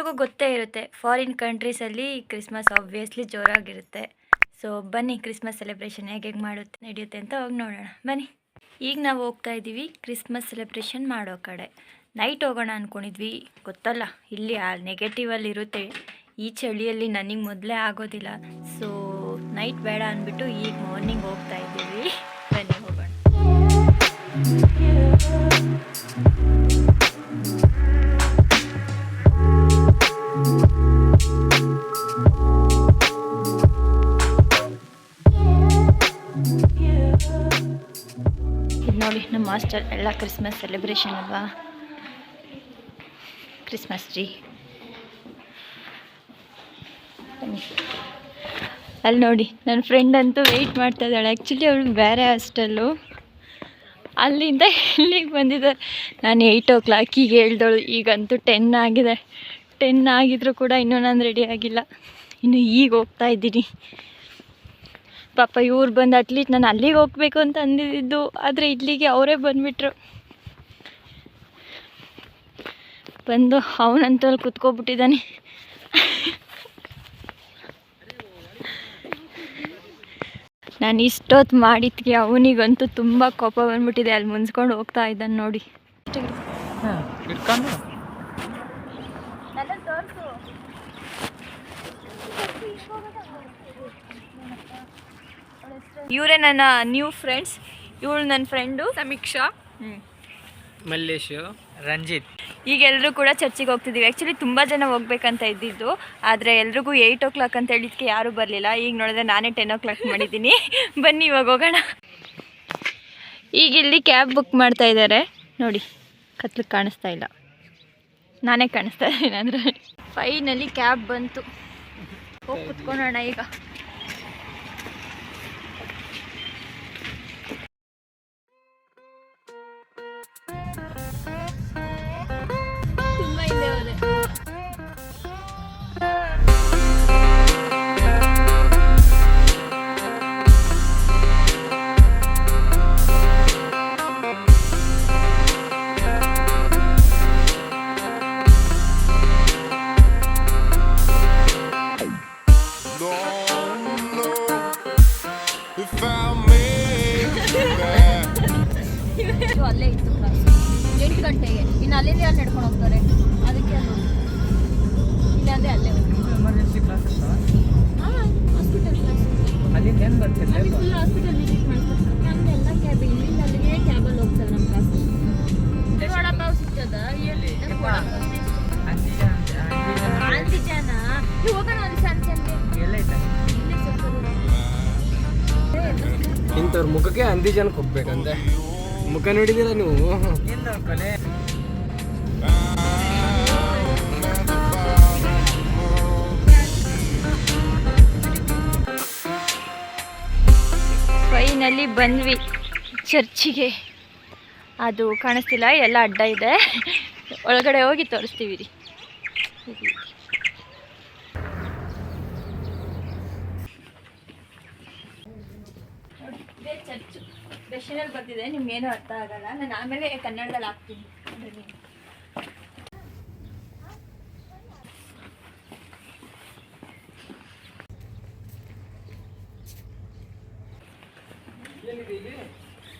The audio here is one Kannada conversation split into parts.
ಎಲ್ರಿಗೂ ಗೊತ್ತೇ ಇರುತ್ತೆ, ಫಾರಿನ್ ಕಂಟ್ರೀಸಲ್ಲಿ ಕ್ರಿಸ್ಮಸ್ ಆಬ್ವಿಯಸ್ಲಿ ಜೋರಾಗಿರುತ್ತೆ. ಸೊ ಬನ್ನಿ ಕ್ರಿಸ್ಮಸ್ ಸೆಲೆಬ್ರೇಷನ್ ಹೇಗೆ ನಡೆಯುತ್ತೆ ಅಂತ ಹೋಗಿ ನೋಡೋಣ ಬನ್ನಿ. ಈಗ ನಾವು ಹೋಗ್ತಾ ಇದ್ದೀವಿ ಕ್ರಿಸ್ಮಸ್ ಸೆಲೆಬ್ರೇಷನ್ ಮಾಡೋ ಕಡೆ. ನೈಟ್ ಹೋಗೋಣ ಅಂದ್ಕೊಂಡಿದ್ವಿ, ಗೊತ್ತಲ್ಲ ಇಲ್ಲಿ ಆ ನೆಗೆಟಿವಲ್ಲಿ ಇರುತ್ತೆ. ಈ ಚಳಿಯಲ್ಲಿ ನನಗೆ ಮೊದಲೇ ಆಗೋದಿಲ್ಲ, ಸೊ ನೈಟ್ ಬೇಡ ಅಂದ್ಬಿಟ್ಟು ಈಗ ಮಾರ್ನಿಂಗ್ ಹೋಗ್ತಾ ಇದ್ದೀವಿ. ಬನ್ನಿ ಹೋಗೋಣ. ನೋಡಿ ನಮ್ಮ ಹಾಸ್ಟೆಲ್ ಎಲ್ಲ ಕ್ರಿಸ್ಮಸ್ ಸೆಲೆಬ್ರೇಷನ್ ಅಲ್ವಾ, ಕ್ರಿಸ್ಮಸ್ ಟ್ರೀ. ಅಲ್ಲಿ ನೋಡಿ ನನ್ನ ಫ್ರೆಂಡ್ ಅಂತೂ ವೆಯ್ಟ್ ಮಾಡ್ತಾ ಇದ್ದಾಳೆ. ಆ್ಯಕ್ಚುಲಿ ಅವಳು ಬೇರೆ ಹಾಸ್ಟೆಲ್ಲು, ಅಲ್ಲಿಂದ ಇಲ್ಲಿಗೆ ಬಂದಿದ್ದಾರೆ. ನಾನು 8 o'clock ಹೇಳ್ದವಳು, ಈಗಂತೂ 10 ಆಗಿದೆ. 10 ಆಗಿದ್ರೂ ಕೂಡ ಇನ್ನೂ ನಾನು ರೆಡಿ ಆಗಿಲ್ಲ, ಇನ್ನು ಈಗ ಹೋಗ್ತಾ ಇದ್ದೀನಿ. ಪಾಪ ಇವ್ರು ಬಂದು ಅಟ್ಲೀಸ್ಟ್ ನಾನು ಅಲ್ಲಿಗೆ ಹೋಗ್ಬೇಕು ಅಂತ ಅಂದಿದ್ದು, ಆದರೆ ಇಲ್ಲಿಗೆ ಅವರೇ ಬಂದುಬಿಟ್ರು. ಬಂದು ಅವನಂತೂ ಅಲ್ಲಿ ಕುತ್ಕೊಬಿಟ್ಟಿದ್ದಾನೆ. ನಾನು ಇಷ್ಟೊತ್ತು ಮಾಡಿದ್ಕೆ ಅವನಿಗಂತೂ ತುಂಬ ಕೋಪ ಬಂದ್ಬಿಟ್ಟಿದೆ. ಅಲ್ಲಿ ಮುನ್ಸ್ಕೊಂಡು ಹೋಗ್ತಾ ಇದ್ದಾನೆ ನೋಡಿ. ಇವರೇ ನನ್ನ ನ್ಯೂ ಫ್ರೆಂಡ್ಸ್. ಇವಳು ನನ್ನ ಫ್ರೆಂಡು ಸಮೀಕ್ಷಾ, ಮಲ್ಲೇಶ್, ರಂಜಿತ್. ಈಗ ಎಲ್ಲರೂ ಕೂಡ ಚರ್ಚಿಗೆ ಹೋಗ್ತಿದ್ದೀವಿ. ಆ್ಯಕ್ಚುಲಿ ತುಂಬ ಜನ ಹೋಗ್ಬೇಕಂತ ಇದ್ದಿದ್ದು, ಆದರೆ ಎಲ್ರಿಗೂ 8 o'clock ಅಂತ ಹೇಳಿದ್ಕೆ ಯಾರೂ ಬರಲಿಲ್ಲ. ಈಗ ನೋಡಿದ್ರೆ ನಾನೇ 10 o'clock ಮಾಡಿದ್ದೀನಿ. ಬನ್ನಿ ಇವಾಗ ಹೋಗೋಣ. ಈಗ ಇಲ್ಲಿ ಕ್ಯಾಬ್ ಬುಕ್ ಮಾಡ್ತಾ ಇದ್ದಾರೆ ನೋಡಿ. ಕತ್ಲಿಗೆ ಕಾಣಿಸ್ತಾ ಇಲ್ಲ, ನಾನೇ ಕಾಣಿಸ್ತಾ ಇದ್ದೀನಿ. ಅಂದರೆ ಫೈನಲಿ ಕ್ಯಾಬ್ ಬಂತು, ಹೋಗಿ ಕುತ್ಕೊಳ್ಳೋಣ ಈಗ. ಅಲ್ಲೇ ಇತ್ತು ಕ್ಲಾಸ್ 8 ಗಂಟೆಗೆ. ಇನ್ನು ಅಲ್ಲಿಂದ ಯಾರು ನಡ್ಕೊಂಡು ಹೋಗ್ತಾರೆ, ಅದಕ್ಕೆ ಇಲ್ಲಾಂದರೆ ಅಲ್ಲೇ ಎಮರ್ಜೆನ್ಸಿ ಕ್ಲಾಸ್ ಹಾಸ್ಪಿಟಲ್ ಕ್ಲಾಸ್. ಅಲ್ಲಿಂದ ಏನು ಬರ್ತಿಲ್ಲ, ಫುಲ್ ಹಾಸ್ಪಿಟಲ್ ವಿಸಿಟ್ ಮಾಡ್ತಾರೆ. ನಮ್ದೆಲ್ಲ ಕ್ಯಾಬ್ ಇಲ್ಲಿಂದ ಅಲ್ಲಿಗೆ ಕ್ಯಾಬಲ್ಲಿ ಹೋಗ್ತಾರೆ ನಮ್ಮ ಕ್ಲಾಸ್. ವಡಾಪಾವ್ ಸಿಗ್ತದ ಅಂತಿಜಾನ ಹೋಗೋಣ ಒಂದು ಸಂಚಂದೆ ಎಲ್ಲ ಐತೆ. ಇಂಥವ್ರ ಮುಖಕ್ಕೆ ಅಂದಿಜನಕ್ಕೆ ಹೋಗ್ಬೇಕಂತೆ. ಮುಖ ನೋಡಿದ್ದೀರ ನೀವು? ಫೈನಲಿ ಬಂದ್ವಿ ಚರ್ಚಿಗೆ. ಅದು ಕಾಣಿಸ್ತಿಲ್ಲ, ಎಲ್ಲ ಅಡ್ಡ ಇದೆ. ಒಳಗಡೆ ಹೋಗಿ ತೋರಿಸ್ತೀವಿ ರೀ. ಚರ್ಚು ರಷ್ಯನಲ್ಲಿ ಬರ್ತಿದೆ, ನಿಮ್ಗೇನು ಅರ್ಥ ಆಗಲ್ಲ. ನಾನು ಆಮೇಲೆ ಕನ್ನಡದಲ್ಲಿ ಹಾಕ್ತೀನಿ.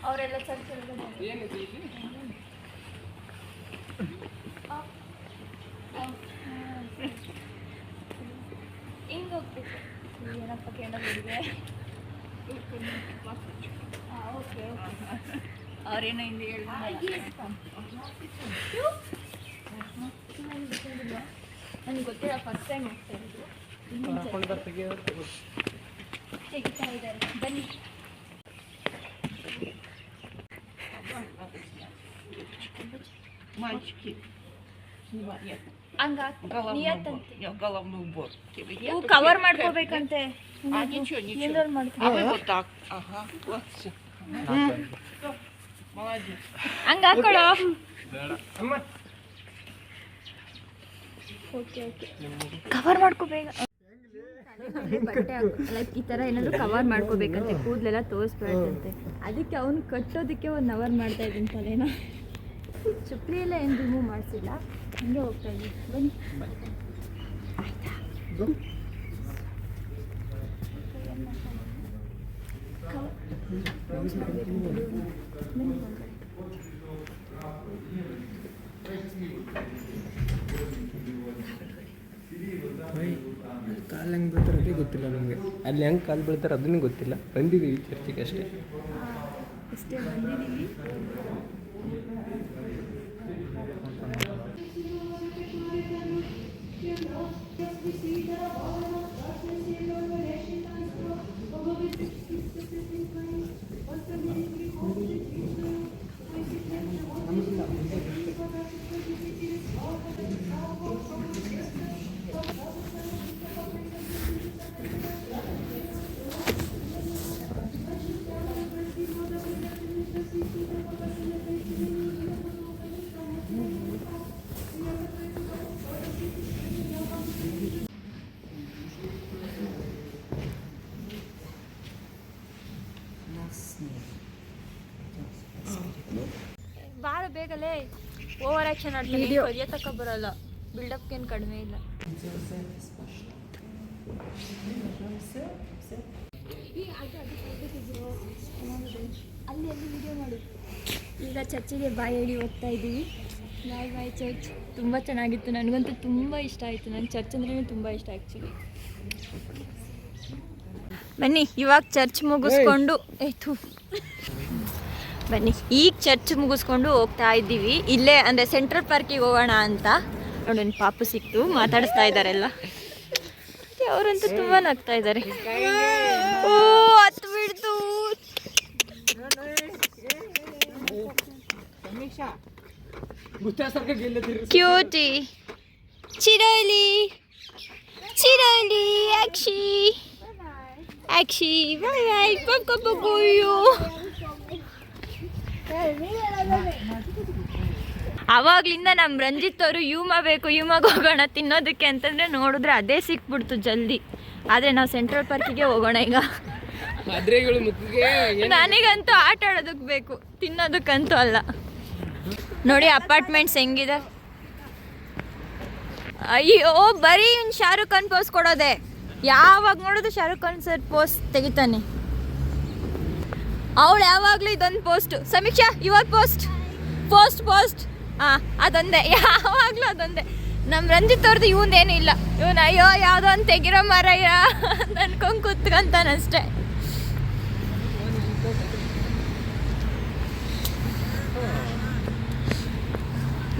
ಅವರೆಲ್ಲ ಚರ್ಚ್ ಹಿಂಗೆ ಹೋಗ್ಬೇಕು. ಏನಪ್ಪ ಕೇಳೋದಿದೆ. ಓಕೆ ಅವ್ರೇನೋ ಹಿಂದೆ ನನಗೆ ಗೊತ್ತಿಲ್ಲ, ಫಸ್ಟ್ ಟೈಮ್ ಹೋಗ್ತಾ ಇರೋದು. ತೆಗಿತಾ ಇದ್ದಾರೆ, ಬನ್ನಿ. Мальчики, головной убор. ಕವರ್ ಮಾಡ್ಕೋಬೇಕಂತೆ. А ничего, ничего. А вы вот так. Ага, вот все. Молодец. ಹಂಗೆ ಹಾಕೊಳ್ಳೋ. ಕವರ್ ಮಾಡ್ಕೋಬೇಕ. ಬಟ್ಟೆ ಲೈಕ್ ಈ ಥರ ಏನಾದರೂ ಕವರ್ ಮಾಡ್ಕೋಬೇಕಂತೆ, ಕೂದಲೆಲ್ಲ ತೋರಿಸ್ಬೇಕಂತೆ. ಅದಕ್ಕೆ ಅವ್ನು ಕಟ್ಟೋದಕ್ಕೆ 1 hour ಮಾಡ್ತಾ ಇದ್ದೀನಿ ತಲೆನ. ಚಪ್ಪಲಿ ಎಲ್ಲ ಏನು ರಿಮೂವ್ ಮಾಡಿಸಿಲ್ಲ, ಹಂಗೆ ಹೋಗ್ತಾ ಇದ್ದೀನಿ. ಬನ್ನಿ. ಕಾಲು ಹೆಂಗೆ ಬೀಳ್ತಾರೆ ಅದೇ ಗೊತ್ತಿಲ್ಲ ನಮಗೆ. ಅಲ್ಲಿ ಹೆಂಗೆ ಕಾಲು ಬೀಳ್ತಾರೆ ಅದನ್ನೂ ಗೊತ್ತಿಲ್ಲ. ಬಂದಿದ್ದೀವಿ ಚರ್ಚಿಗೆ ಅಷ್ಟೇ. ಭಾಳ ಬೇಗಲೇ ಓವರ್ ಆ್ಯಕ್ಷನ್ ಆಡ್ತೀನಿ. ಕಲಿಯತಕ್ಕ ಬರಲ್ಲ, ಬಿಲ್ಡಪ್ಗೇನು ಕಡಿಮೆ ಇಲ್ಲ. ಈಗ ಚರ್ಚಿಗೆ ಬಾಯಿ ಹೇಳಿ ಹೋಗ್ತಾ ಇದ್ದೀವಿ. ಬಾಯ್ ಚರ್ಚ್ ತುಂಬ ಚೆನ್ನಾಗಿತ್ತು. ನನಗಂತೂ ತುಂಬ ಇಷ್ಟ ಆಯಿತು. ನನಗೆ ಚರ್ಚ್ ಅಂದ್ರೇ ತುಂಬ ಇಷ್ಟ ಆ್ಯಕ್ಚುಲಿ. ಬನ್ನಿ ಇವಾಗ ಚರ್ಚ್ ಮುಗಿಸ್ಕೊಂಡು ಬನ್ನಿ ಈಗ ಚರ್ಚ್ ಮುಗಿಸ್ಕೊಂಡು ಹೋಗ್ತಾ ಇದ್ದೀವಿ. ಇಲ್ಲೇ ಅಂದರೆ ಸೆಂಟ್ರಲ್ ಪಾರ್ಕಿಗೆ ಹೋಗೋಣ ಅಂತ. ನೋಡಿ ಪಾಪು ಸಿಕ್ತು, ಮಾತಾಡಿಸ್ತಾ ಇದ್ದಾರೆಲ್ಲ. ಅವರಂತೂ ತುಂಬ ನಗ್ತಾ ಇದ್ದಾರೆ. ಓ ಹತ್ತು ಬಿಡ್ತು. ಕ್ಯೂಟಿ ಚಿರಲಿ ಚಿರಲಿ ಅಕ್ಷಿ ಅಕ್ಷಿ ಬಾಯ್ ಬಾಯ್ ಪಪ್ಪಯ್ಯೋ. ಆವಾಗ್ಲಿಂದ ನಮ್ಮ ರಂಜಿತ್ ಅವರು ಯೂಮಾ ಬೇಕು ಯೂಮಾಗ ಹೋಗೋಣ ತಿನ್ನೋದಕ್ಕೆ ಅಂತಂದರೆ ನೋಡಿದ್ರೆ ಅದೇ ಸಿಕ್ಬಿಡ್ತು ಜಲ್ದಿ. ಆದರೆ ನಾವು ಸೆಂಟ್ರಲ್ ಪಾರ್ಕಿಗೆ ಹೋಗೋಣ ಈಗ. ನನಗಂತೂ ಆಟ ಆಡೋದಕ್ಕೆ ಬೇಕು, ತಿನ್ನೋದಕ್ಕಂತೂ ಅಲ್ಲ. ನೋಡಿ ಅಪಾರ್ಟ್ಮೆಂಟ್ಸ್ ಹೆಂಗಿದೆ. ಅಯ್ಯೋ ಬರೀ ಇವ್ನು ಶಾರುಖ್ ಖಾನ್ ಪೋಸ್ ಕೊಡೋದೆ. ಯಾವಾಗ ನೋಡೋದು ಶಾರುಖ್ ಖಾನ್ ಸರ್ ಪೋಸ್ಟ್ ತೆಗಿತಾನೆ. ಅವಳು ಯಾವಾಗಲೂ ಇದೊಂದು ಪೋಸ್ಟು. ಸಮೀಕ್ಷಾ ಯುವರ್ ಪೋಸ್ಟ್ ಪೋಸ್ಟ್ ಪೋಸ್ಟ್ ಹಾಂ ಅದೊಂದೇ, ಯಾವಾಗಲೂ ಅದೊಂದೇ. ನಮ್ಮ ರಂಜಿತ್ ಅವ್ರದ್ದು ಇವನೇನು ಇಲ್ಲ. ಇವನು ಅಯ್ಯೋ ಯಾವುದೋ ಒಂದು ತೆಗಿರೋ ಮರಯ್ಯ ನನ್ಕೊಂಡು ಕೂತ್ಕೊಂತಾನಷ್ಟೇ.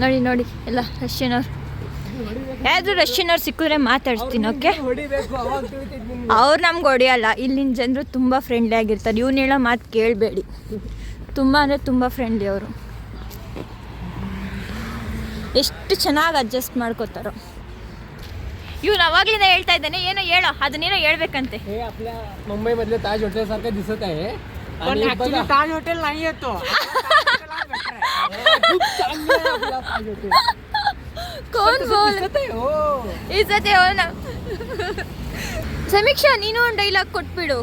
ನೋಡಿ ನೋಡಿ ಎಲ್ಲ ರಷ್ಯನವ್ರು. ಯಾರಾದರೂ ರಷ್ಯನವ್ರು ಸಿಕ್ಕಿದ್ರೆ ಮಾತಾಡ್ತೀನಿ. ಓಕೆ, ಅವ್ರು ನಮ್ಗೆ ಹೊಡೆಯಲ್ಲ. ಇಲ್ಲಿನ ಜನರು ತುಂಬ ಫ್ರೆಂಡ್ಲಿ ಆಗಿರ್ತಾರೆ. ಇವ್ನು ಹೇಳೋ ಮಾತು ಕೇಳಬೇಡಿ. ತುಂಬ ಅಂದರೆ ತುಂಬ ಫ್ರೆಂಡ್ಲಿ ಅವರು. ಎಷ್ಟು ಚೆನ್ನಾಗಿ ಅಡ್ಜಸ್ಟ್ ಮಾಡ್ಕೋತಾರೋ. ಇವ್ನು ಅವಾಗಲಿಂದ ಹೇಳ್ತಾ ಇದ್ದಾನೆ, ಏನೋ ಹೇಳೋ, ಅದನ್ನೇನೋ ಹೇಳ್ಬೇಕಂತೆ. मुंबई मधले ताज हॉटेल सारखं दिसत आहे. ताज हॉटेल नाही येतो. ಕೋನ್ ಬೋಲ್ ಇಸತೆ ಅವನ. ಸಮೀಕ್ಷಾ ನೀನು ಒಂದು ಡೈಲಾಗ್ ಕೊಟ್ಬಿಡು.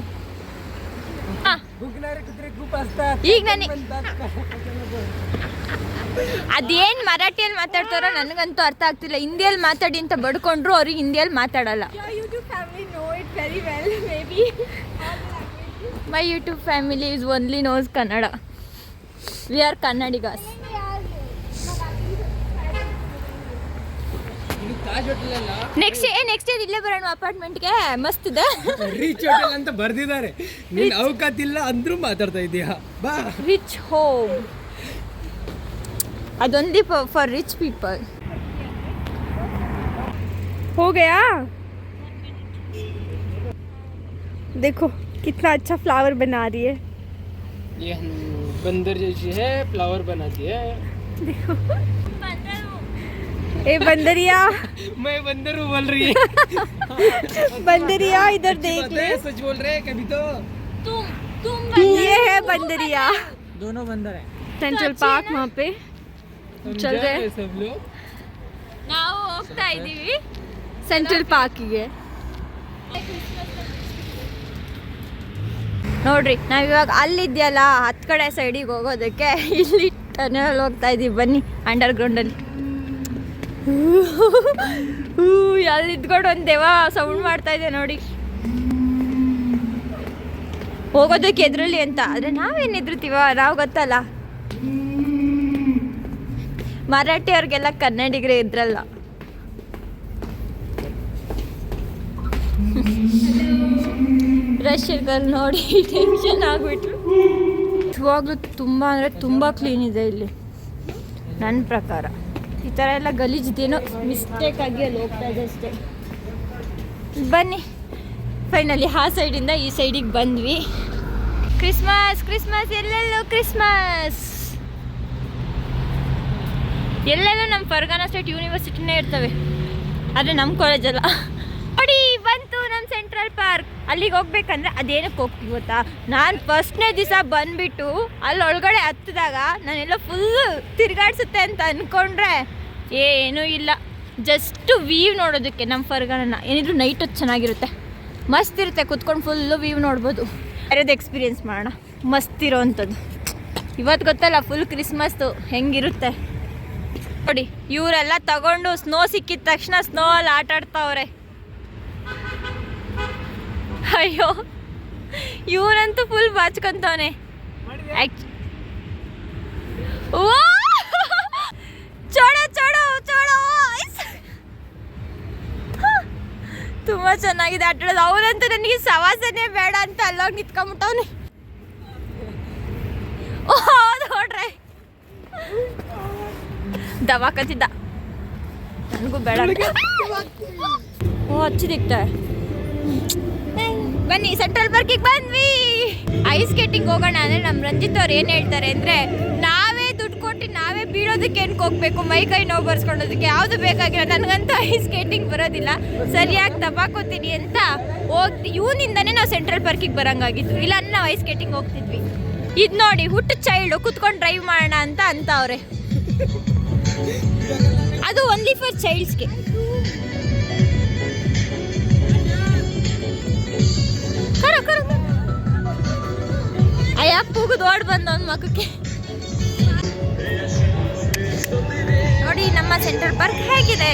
ಈಗ ನನಗೆ ಅದೇನು ಮರಾಠಿಯಲ್ಲಿ ಮಾತಾಡ್ತಾರೋ ನನಗಂತೂ ಅರ್ಥ ಆಗ್ತಿಲ್ಲ. ಹಿಂದಿಯಲ್ಲಿ ಮಾತಾಡಿ ಅಂತ ಬಡ್ಕೊಂಡ್ರು ಅವ್ರಿಗೆ ಹಿಂದಿಯಲ್ಲಿ ಮಾತಾಡಲ್ಲ. My YouTube family is only knows Kannada. We are Kannadigas. Next ಇಲ್ಲೇ ಬರೋಣ ಅಪಾರ್ಟ್ಮೆಂಟ್ಗೆ. ಮಸ್ತ್ ಇದೆ. ರಿಚ್ ಹೋಟೆಲ್ ಅಂತ ಬರ್ದಿದ್ದಾರೆ. ನೀನು ಅವಕಾತಿಲ್ಲ ಅಂದ್ರೂ ಮಾತಾಡ್ತಾ ಇದೀಯಾ. ಬಾ ರಿಚ್ ಹೋಮ್. ಅದೊಂದೇ ಫಾರ್ रिच पीपल. हो गया. देखो कितना अच्छा फ्लावर बना रही है. ये बंदर जैसी है, फ्लावर बनाती है. देखो ए बंदरिया. मैं बंदर हूँ बोल रही है. बंदरिया इधर देख ले. सच बोल रहे हैं कभी तो. तुम ये है बंदरिया. दोनों बंदर हैं. सेंट्रल पार्क वहाँ पे चल रहे हैं सब लोग. ನಾವು ಹೋಗ್ತಾ ಇದ್ದೀವಿ सेंट्रल पार्किಗೆ. ನೋಡ್ರಿ ನಾವಿವಾಗ ಅಲ್ಲಿದೆಯಲ್ಲ ಹತ್ತು ಕಡೆ ಸೈಡಿಗೆ ಹೋಗೋದಕ್ಕೆ ಇಲ್ಲಿ ಟನಲ್ ಹೋಗ್ತಾ ಇದ್ದೀವಿ. ಬನ್ನಿ ಅಂಡರ್ ಗ್ರೌಂಡಲ್ಲಿ. ಅಲ್ಲಿ ಇದ್ಕೊಂಡು ಒಂದು ದೇವ ಸೌಂಡ್ ಮಾಡ್ತಾ ಇದೆ ನೋಡಿ. ಹೋಗೋದಕ್ಕೆ ಎದುರಲ್ಲಿ ಅಂತ, ಆದರೆ ನಾವೇನು ಎದುರುತ್ತೀವ, ನಾವು ಗೊತ್ತಲ್ಲ. ಮರಾಠಿ ಅವ್ರಿಗೆಲ್ಲ ಕನ್ನಡಿಗರೇ ಇದ್ರಲ್ಲ. ರಷ್ಯರ್ಗಳು ನೋಡಿ ಟೆನ್ಷನ್ ಆಗಿಬಿಟ್ರು. ಇವಾಗಲೂ ತುಂಬ ಅಂದರೆ ತುಂಬ ಕ್ಲೀನ್ ಇದೆ ಇಲ್ಲಿ ನನ್ನ ಪ್ರಕಾರ. ಈ ಥರ ಎಲ್ಲ ಗಲೀಜಿದೇನೋ ಮಿಸ್ಟೇಕಾಗಿ ಅಲ್ಲಿ ಹೋಗ್ತಾ ಇದೆ ಅಷ್ಟೇ. ಬನ್ನಿ, ಫೈನಲಿ ಆ ಸೈಡಿಂದ ಈ ಸೈಡಿಗೆ ಬಂದ್ವಿ. ಕ್ರಿಸ್ಮಸ್ ಕ್ರಿಸ್ಮಸ್ ಎಲ್ಲೆಲ್ಲೋ ಕ್ರಿಸ್ಮಸ್. ಎಲ್ಲೆಲ್ಲೋ ನಮ್ಮ ಫರ್ಗಾನಾ ಸ್ಟೇಟ್ ಯೂನಿವರ್ಸಿಟಿನೇ ಇರ್ತವೆ, ಆದರೆ ನಮ್ಮ ಕಾಲೇಜಲ್ಲ. ನೋಡಿ ಬಂತು ನಮ್ಮ ಸೆಂಟ್ರಲ್ ಪಾರ್ಕ್. ಅಲ್ಲಿಗೆ ಹೋಗ್ಬೇಕಂದ್ರೆ ಅದೇನಕ್ಕೆ ಹೋಗ್ತೀವಿ ಗೊತ್ತಾ, ನಾನು ಫಸ್ಟ್ನೇ ದಿವಸ ಬಂದುಬಿಟ್ಟು ಅಲ್ಲಿ ಒಳಗಡೆ ಹತ್ತಿದಾಗ ನಾನೆಲ್ಲ ಫುಲ್ಲು ತಿರುಗಾಡ್ಸುತ್ತೆ ಅಂತ ಅಂದ್ಕೊಂಡ್ರೆ ಏನೂ ಇಲ್ಲ. ಜಸ್ಟು ವೀವ್ ನೋಡೋದಕ್ಕೆ ನಮ್ಮ ಫರ್ಗಾನನ. ಏನಿದ್ರು ನೈಟ್ ಹೊತ್ತು ಚೆನ್ನಾಗಿರುತ್ತೆ, ಮಸ್ತ್ ಇರುತ್ತೆ, ಕುತ್ಕೊಂಡು ಫುಲ್ಲು ವೀವ್ ನೋಡ್ಬೋದು. ಬೇರೆದು ಎಕ್ಸ್ಪೀರಿಯೆನ್ಸ್ ಮಾಡೋಣ, ಮಸ್ತ್ ಇರೋವಂಥದ್ದು. ಇವತ್ತು ಗೊತ್ತಲ್ಲ ಫುಲ್ ಕ್ರಿಸ್ಮಸ್ದು ಹೆಂಗಿರುತ್ತೆ ನೋಡಿ. ಇವರೆಲ್ಲ ತಗೊಂಡು ಸ್ನೋ ಸಿಕ್ಕಿದ ತಕ್ಷಣ ಸ್ನೋ ಅಲ್ಲಿ ಆಟ ಆಡ್ತಾವ್ರೆ. ಅಯ್ಯೋ, ಇವನಂತೂ ಫುಲ್ ಬಾಚ್ಕೊಂತವನೆ. ಓ ಚೋಡೋ ಚೋಡೋ ಚೋಡೋ, ತುಂಬ ಚೆನ್ನಾಗಿದೆ ಆಟ ಆಡೋದು. ಅವನಂತೂ ನನಗೆ ಸವಾಸನೆ ಬೇಡ ಅಂತ ಅಲ್ಲೋಗಿ ನಿಂತ್ಕೊಂಬಿಟ್ಟವನೆ. ಓ ನೋಡ್ರೆ ದವಾಕತ್ತಿದ್ದ, ನನಗೂ ಬೇಡ. ಓ ಹಚ್ಚಿದಿಕ್ತಾರೆ. ಬನ್ನಿ ಸೆಂಟ್ರಲ್ ಪಾರ್ಕಿಗೆ ಬಂದ್ವಿ. ಐಸ್ ಸ್ಕೇಟಿಂಗ್ ಹೋಗೋಣ ಅಂದರೆ ನಮ್ಮ ರಂಜಿತ್ ಅವ್ರು ಏನು ಹೇಳ್ತಾರೆ ಅಂದರೆ, ನಾವೇ ದುಡ್ಡು ಕೊಟ್ಟು ನಾವೇ ಬೀಳೋದಕ್ಕೆ ಏನಕ್ಕೆ ಹೋಗ್ಬೇಕು, ಮೈ ಕೈ ನೋವು ಬರ್ಸ್ಕೊಳ್ಳೋದಕ್ಕೆ, ಯಾವುದು ಬೇಕಾಗಿಲ್ಲ. ನನಗಂತೂ ಐಸ್ ಸ್ಕೇಟಿಂಗ್ ಬರೋದಿಲ್ಲ, ಸರಿಯಾಗಿ ತಪಾಕೋತೀನಿ ಅಂತ ಇವನಿಂದನೇ ನಾವು ಸೆಂಟ್ರಲ್ ಪಾರ್ಕಿಗೆ ಬರೋಂಗಾಗಿತ್ತು. ಇಲ್ಲ ನಾವು ಐಸ್ ಸ್ಕೇಟಿಂಗ್ ಹೋಗ್ತಿದ್ವಿ. ಇದು ನೋಡಿ ಹುಟ್ಟು ಚೈಲ್ಡು ಕುತ್ಕೊಂಡು ಡ್ರೈವ್ ಮಾಡೋಣ ಅಂತ ಅವ್ರೆ. ಅದು ಓನ್ಲಿ ಫಾರ್ ಚೈಲ್ಡ್ಸ್ಗೆ. ಅಯ್ಯ ಕೂಗುದು ಓಡ್ ಬಂದ ಒಂದು ಮಕ್ಕಕ್ಕೆ. ನೋಡಿ ನಮ್ಮ ಸೆಂಟ್ರಲ್ ಪಾರ್ಕ್ ಹೇಗಿದೆ.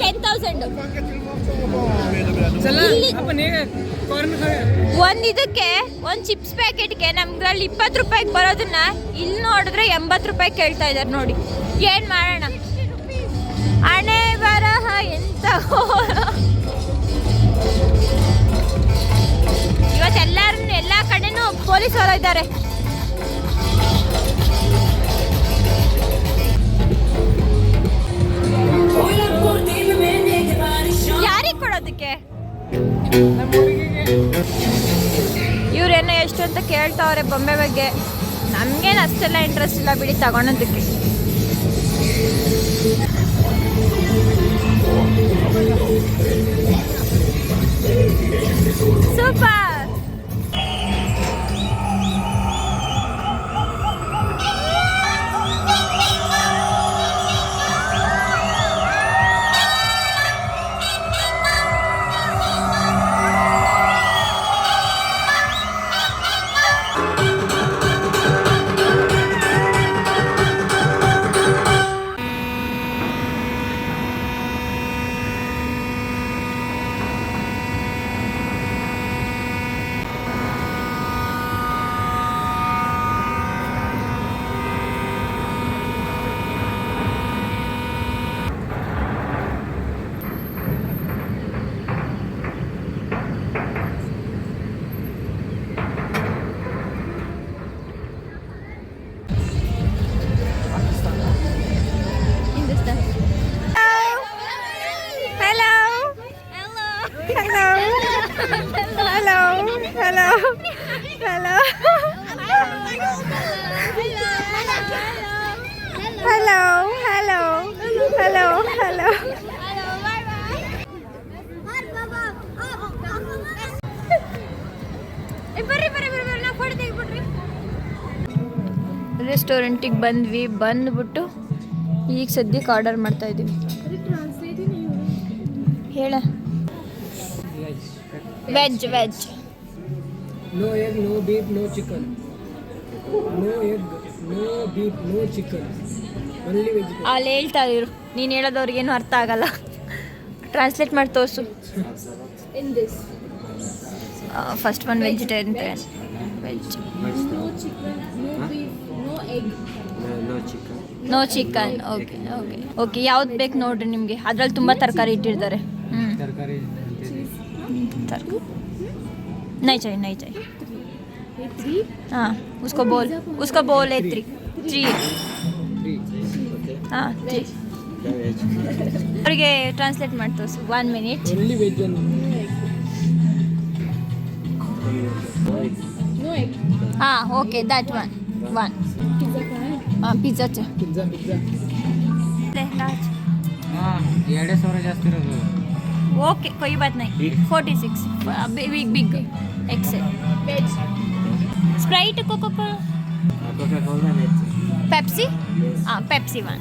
10,000 ಇದಕ್ಕೆ ಒಂದು ಚಿಪ್ಸ್ ಪ್ಯಾಕೆಟ್ಗೆ ನಮ್ದ್ರಲ್ಲಿ 20 ರೂಪಾಯಿಗೆ ಬರೋದನ್ನ ಇಲ್ಲಿ ನೋಡಿದ್ರೆ 80 ರೂಪಾಯಿ ಕೇಳ್ತಾ ಇದ್ದಾರೆ ನೋಡಿ. ಏನು ಮಾಡೋಣ, ಹಣೆ ಬರಹ ಎಂತ. ಇವತ್ತೆಲ್ಲರೂ ಎಲ್ಲ ಕಡೆನೂ ಪೊಲೀಸರು ಇದ್ದಾರೆ. ಯಾರಿಗೆ ಕೊಡೋದಕ್ಕೆ? ಇವ್ರೇನೋ ಎಷ್ಟು ಅಂತ ಕೇಳ್ತಾವ್ರೆ ಬೊಂಬೆ ಬಗ್ಗೆ. ನಮ್ಗೇನು ಅಷ್ಟೆಲ್ಲ ಇಂಟ್ರೆಸ್ಟ್ ಇಲ್ಲ ಬಿಡಿ ತಗೊಳೋದಕ್ಕೆ. ಸೂಪರ್. ರೆಸ್ಟೋರೆಂಟಿಗೆ ಬಂದ್ವಿ. ಬಂದ್ಬಿಟ್ಟು ಈಗ ಸದ್ಯಕ್ಕೆ ಆರ್ಡರ್ ಮಾಡ್ತಾ ಇದ್ದೀವಿ. ಹೇಳ veg. No egg, no beef, no chicken. No egg, no beef no chicken only veg. ಅಲ್ಲಿ ಹೇಳ್ತಾ ಇರು, ನೀನು ಹೇಳೋದವ್ರಿಗೇನು ಅರ್ಥ ಆಗಲ್ಲ. ಟ್ರಾನ್ಸ್ಲೇಟ್ ಮಾಡಿ ತೋರಿಸು. In this. First one vegetarian veg. No chicken, no beef, no egg. No chicken. Okay okay okay, ಯಾವ್ದು ಬೇಕು ನೋಡ್ರಿ ನಿಮಗೆ. ಅದ್ರಲ್ಲಿ ತುಂಬ ತರಕಾರಿ ಇಟ್ಟಿರ್ತಾರೆ. ತರಕಾರಿ नहीं चाहिए नहीं चाहिए. ये 3. हाँ उसको बोल है 3 हाँ 3 ಅವರಿಗೆ ಟ್ರಾನ್ಸ್ಲೇಟ್ ಮಾಡಿ ತೋರಿಸು. 1 minute. Only veg No egg. हाँ ओके दैट वन. Pizza का है. हाँ पिज़्ज़ा चाहिए. ಪಿಜ್ಜಾ ಹಾಂ 2,000 ಜಾಸ್ತಿ ಇರೋದು. ओके कोई बात नहीं. 46 big excel. Veg. Sprite Coca Cola Pepsi. हाँ पेप्सी 1.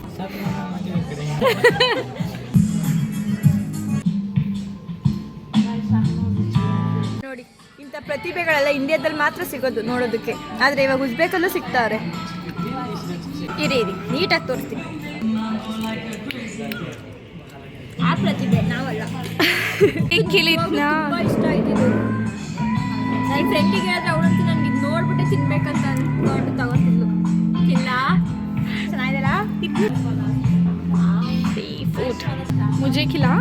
ನೋಡಿ, ಇಂಥ ಪ್ರತಿಭೆಗಳೆಲ್ಲ ಇಂಡಿಯಾದಲ್ಲಿ ಮಾತ್ರ ಸಿಗೋದು ನೋಡೋದಕ್ಕೆ. ಆದರೆ ಇವಾಗ ಉಜ್ಬೇಕಲ್ಲೂ ಸಿಗ್ತಾವ್ರೆ. ಇರಿ ನೀಟಾಗಿ ತೋರಿಸ್ತೀನಿ. ಆ ಪ್ರತಿಭೆ ನಾವಲ್ಲ. ಕಿಲಿತ್ನಾ ತುಂಬ ಇಷ್ಟ ಆಯ್ತು ಇದು. ನನ್ನ ಫ್ರೆಂಡಿಗೆ ಹೇಳಿದ್ರೆ ಅವಳಂತೂ ನನಗೆ ಇದು ನೋಡ್ಬಿಟ್ಟೆ ತಿನ್ಬೇಕಂತ ಅಂದ್ಕೊಂಡು ತಗೋತಿದ್ಲು. ಇಲ್ಲ ಚೆನ್ನಾಗಿದೆಲ್ಲ. ಫುಡ್ मुझे खिला.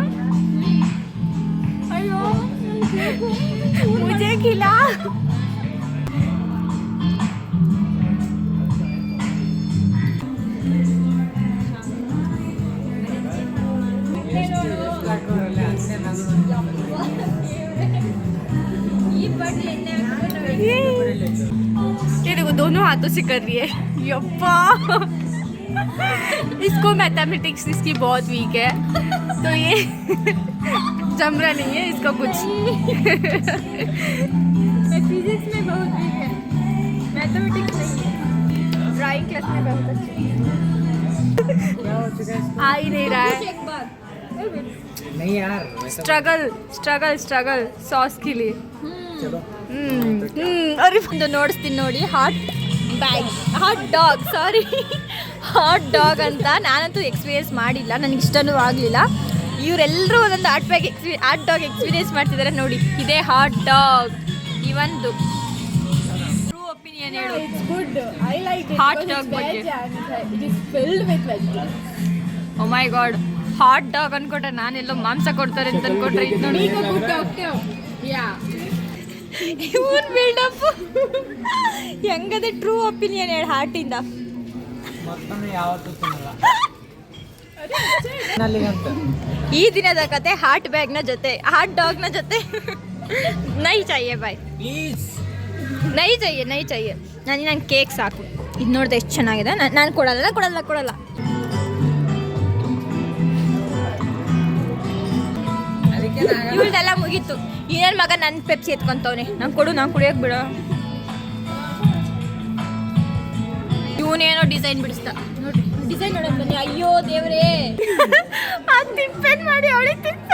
ಅಯ್ಯೋ ಮುझे खिला. ये देखो दोनों हाथों से कर रही है. यप्पा. इसको मैथमेटिक्स इसकी बहुत वीक है, तो ये जम रहा नहीं है इसका कुछ. फिजिक्स में बहुत वीक है, मैथमेटिक्स नहीं है. ड्राइंग क्लास में बहुत अच्छी आ ही नहीं रहा है. नहीं यार स्ट्रगल सॉस के लिए. चलो अरे ಒಂದು ನೋಡಿಸ್ತೀನಿ ನೋಡಿ. ಹಾಟ್ ಡಾಗ್ ಅಂತ ನಾನಂತೂ ಎಕ್ಸ್ಪೀರಿಯನ್ಸ್ ಮಾಡಿಲ್ಲ, ನನಗೆ ಇಷ್ಟನೂ ಆಗಲಿಲ್ಲ. ಇವರೆಲ್ಲರೂ ಒಂದೊಂದು ಹಾಟ್ ಡಾಗ್ ಎಕ್ಸ್ಪೀರಿಯನ್ಸ್ ಮಾಡ್ತಿದ್ದಾರೆ ನೋಡಿ. ಇದೇ ಹಾಟ್ ಡಾಗ್. ಇವಂದು ಟ್ರೂ ಒಪಿನಿಯನ್ ಹೇಳು. It's good. I like it. Hot because dog it's ಬಗ್ಗೆ. veg and it is filled with vegetables. Oh my God, hot dog ಅನ್ಕೊಟ್ರೆ ನಾನೆಲ್ಲೋ ಮಾಂಸ ಕೊಡ್ತಾರೆ ಅಂತ ಅನ್ಕೊಟ್ರೆ ಇದು ನೋಡಿ. Make a good doctor. Yeah. ಇವನ್ ಬಿಲ್ಡಪ್ ಹೆಂಗದೆ. ಟ್ರೂ ಒಪಿನಿಯನ್ ಹೇಳಿ ಹಾರ್ಟಿಂದ. ಮತ್ತೊಮ್ಮೆ ಯಾವತ್ತೂ ತಿನ್ನಲ್ಲ. ಈ ದಿನದ ಕತೆ ಹಾಟ್ ಬ್ಯಾಗ್ನ ಜೊತೆ, ಹಾಟ್ ಡಾಗ್ನ ಜೊತೆ. ನೈ ಚಾಹಿಯೆ ಬಾಯ್, ಪ್ಲೀಸ್. ನೈ ಚಾಹಿಯೆ. ನಂಗೆ ಕೇಕ್ ಸಾಕು. ಇದು ನೋಡಿದೆ ಎಷ್ಟು ಚೆನ್ನಾಗಿದೆ. ನಾನು ಕೊಡಲ್ಲ. ಇವಳ್ದೆಲ್ಲ ಮುಗೀತು. ಇನ್ನೇನು ಮಗ ನನ್ನ ಪೆಪ್ಸಿ ಎತ್ಕೊಂತವನೆ. ನಂಗೆ ಕುಡಿಯೋಕೆ ಬಿಡೋ. ಇವನೇನೋ ಡಿಸೈನ್ ಬಿಡಿಸ್ತಾ ನೋಡಿ. ಡಿಸೈನ್ ನೋಡೋಣ ಬನ್ನಿ. ಅಯ್ಯೋ ದೇವ್ರೇ. ಆ ತಿಪ್ಪೆನ್ ಮಾಡಿ ಅವಳಿಗೆ ತಿಂತ